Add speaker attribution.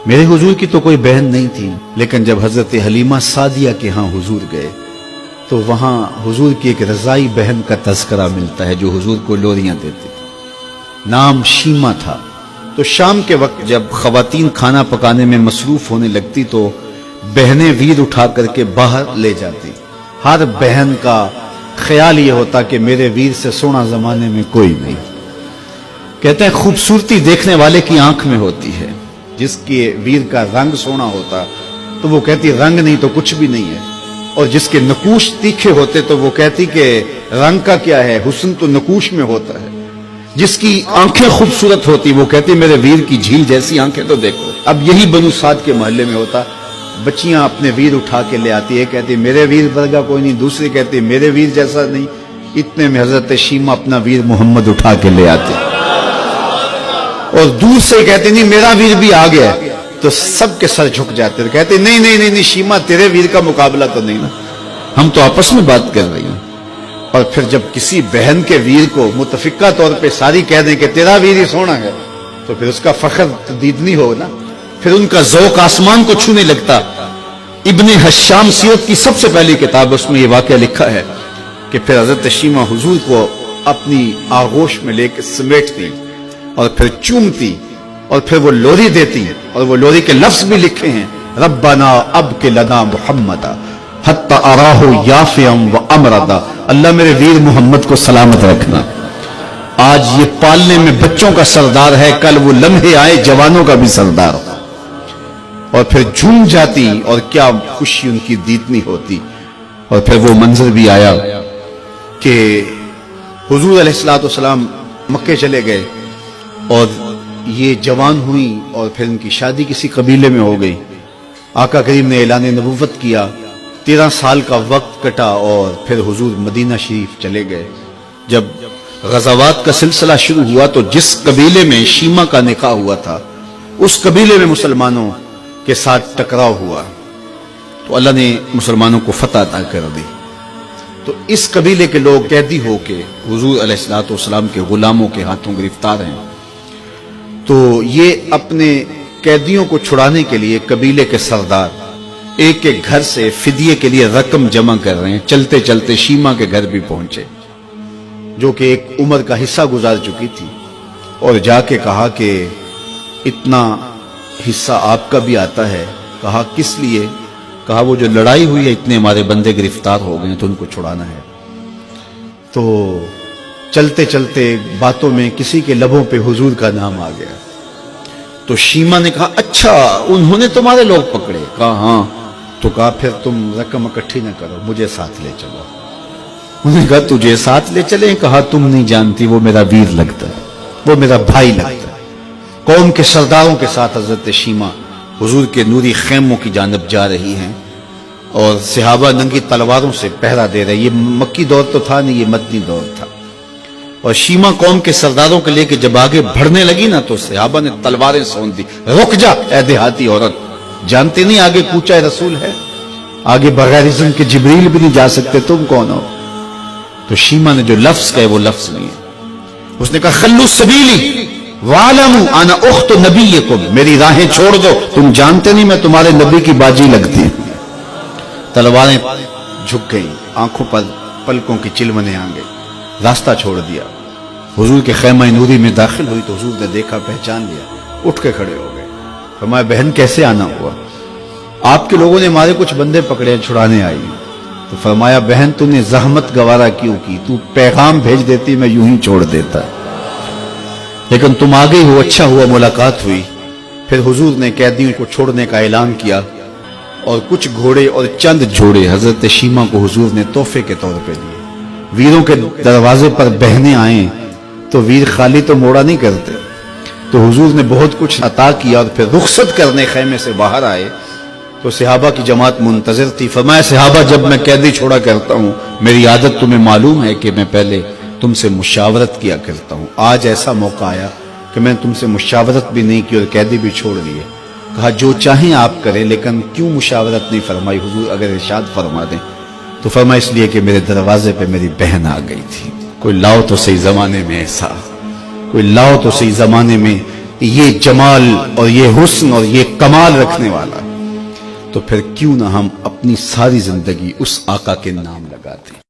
Speaker 1: میرے हुजूर की तो कोई बहन नहीं थी, लेकिन जब हजरत हलीमा सादिया के यहाँ हुजूर गए तो वहां हुजूर की एक रजाई बहन का तज़किरा मिलता है जो हुजूर को लोरियां देती थी। नाम शीमा था। तो शाम के वक्त जब खवातीन खाना पकाने में मसरूफ होने लगती तो बहनें वीर उठा करके बाहर ले जाती। हर बहन का ख्याल ये होता कि मेरे वीर से सोना जमाने में कोई नहीं। कहते हैं खूबसूरती देखने वाले की आंख में होती है। जिसके वीर का रंग सोना होता तो वो कहती रंग नहीं तो कुछ भी नहीं है, और जिसके नकूश तीखे होते तो वो कहती कि रंग का क्या है, हुस्न तो नकूश में होता है। जिसकी आंखें खूबसूरत होती वो कहती मेरे वीर की झील जैसी आंखें तो देखो। अब यही बनु साद के मोहल्ले में होता। बच्चियां अपने वीर उठा के ले आती है, कहती मेरे वीर वर्गा कोई नहीं, दूसरी कहती मेरे वीर जैसा नहीं। इतने में हजरत शीमा अपना वीर मोहम्मद उठा के ले आती और दूर से कहते नहीं मेरा वीर भी आ गया, तो सबके सर झुक जाते, कहते नहीं नहीं नहीं नहीं शीमा तेरे वीर का मुकाबला तो नहीं ना, हम तो आपस में बात कर रही हैं। और फिर जब किसी बहन के वीर को मुतफिका तौर पे सारी कह दें कि तेरा वीर ही सोना है, तो फिर उसका फख्र तदीदनी हो ना, फिर उनका ज़ौक़ आसमान को छूने लगता। इब्ने हश्शाम सीरत की सबसे पहली किताब, उसमें ये वाक़या लिखा है कि फिर हजरत शीमा हुजूर को अपनी आगोश में लेकर समेटती और फिर चूमती और फिर वो लोरी देती, और वो लोरी के लफ्ज भी लिखे हैं, रब्बना अब के लना मुहम्मदा हत्ता अराहु याफियम व अमरदा। अल्लाह मेरे वीर मोहम्मद को सलामत रखना। आज ये पालने में बच्चों का सरदार है, कल वो लम्हे आए जवानों का भी सरदार हो। और फिर झूम जाती और क्या खुशी उनकी दीदनी होती। और फिर वो मंजर भी आया कि हुजूर अलैहिस्सलातु वस्सलाम मक्के चले गए और ये जवान हुई और फिर उनकी शादी किसी कबीले में हो गई। आका करीम ने ऐलान नबुव्वत किया, 13 साल का वक्त कटा और फिर हुजूर मदीना शरीफ चले गए। जब गज़ावात का सिलसिला शुरू हुआ तो जिस कबीले में शीमा का निकाह हुआ था उस कबीले में मुसलमानों के साथ टकराव हुआ तो अल्लाह ने मुसलमानों को फतह अता कर दी। तो इस कबीले के लोग कैदी होके हुजूर अलैहिस्सलातु वस्सलाम के गुलामों के हाथों गिरफ्तार हैं। तो ये अपने कैदियों को छुड़ाने के लिए कबीले के सरदार एक एक घर से फिदिये के लिए रकम जमा कर रहे हैं। चलते चलते शीमा के घर भी पहुंचे जो कि एक उम्र का हिस्सा गुजार चुकी थी, और जाके कहा कि इतना हिस्सा आपका भी आता है। कहा किस लिए? कहा वो जो लड़ाई हुई है इतने हमारे बंदे गिरफ्तार हो गए तो उनको छुड़ाना है। तो चलते चलते बातों में किसी के लबों पे हुजूर का नाम आ गया। तो शीमा ने कहा अच्छा उन्होंने तुम्हारे लोग पकड़े? कहा हाँ। तो कहा फिर तुम रकम इकट्ठी न करो, मुझे साथ ले चलो। उन्होंने कहा तुझे साथ ले चले? कहा तुम नहीं जानती वो मेरा वीर लगता है, वो मेरा भाई लगता है। कौम के सरदारों के साथ हजरत शीमा हुजूर के नूरी खैमों की जानब जा रही हैं और सहाबा नंगी तलवारों से पहरा दे रहे। ये मक्की दौर तो था नहीं, ये मदनी दौर था। और शीमा कौम के सरदारों के लेके जब आगे बढ़ने लगी ना तो सहाबा ने तलवारें सौंप दी। रुक जा ऐ देहाती औरत, जानते नहीं आगे कूचा रसूल है, आगे बगैर इज़्न के जिब्रील भी नहीं जा सकते, तुम कौन हो? तो शीमा ने जो लफ्ज कहे वो लफ्ज नहीं है। उसने कहा खल्लू सबीली वालमू आना उख्त नबीयकुम, मेरी राहें छोड़ दो, तुम जानते नहीं मैं तुम्हारे नबी की बाजी लगती हूं। तलवारें झुक गई, आंखों पर पलकों की चिलमने आ गई, रास्ता छोड़ दिया। हुजूर के खैमा नूरी में दाखिल हुई तो हुजूर ने देखा, पहचान लिया, उठ के खड़े हो गए। फरमाया बहन कैसे आना हुआ? आपके लोगों ने हमारे कुछ बंदे पकड़े, छुड़ाने आई। तो फरमाया बहन तूने जहमत गवारा क्यों की? तू पैगाम भेज देती मैं यूं ही छोड़ देता, लेकिन तुम आ गई हो, अच्छा हुआ मुलाकात हुई। फिर हुजूर ने कैदियों को छोड़ने का ऐलान किया और कुछ घोड़े और चंद जोड़े हजरत शीमा को हुजूर ने तोहफे के तौर पे दिए। वीरों के दरवाजे पर बहनें आए तो वीर खाली तो मोड़ा नहीं करते, तो हुजूर ने बहुत कुछ अता किया। और फिर रुखसत करने खैमे से बाहर आए तो सहाबा की जमात मुंतजिर थी। फरमाया सहाबा जब मैं कैदी छोड़ा करता हूं मेरी आदत तुम्हें मालूम है कि मैं पहले तुमसे मुशावरत किया करता हूं। आज ऐसा मौका आया कि मैं तुमसे मुशावरत भी नहीं की और कैदी भी छोड़ दिए। कहा जो चाहें आप करें, लेकिन क्यों मुशावरत नहीं फरमाई? हुजूर अगर इरशाद फरमा दें। तो फरमा इसलिए कि मेरे दरवाजे पे मेरी बहन आ गई थी। कोई लाओ तो सही जमाने में ऐसा, कोई लाओ तो सही जमाने में یہ جمال اور یہ حسن اور یہ کمال رکھنے والا، تو پھر کیوں نہ ہم اپنی ساری زندگی اس آقا کے نام لگاتے ہیں۔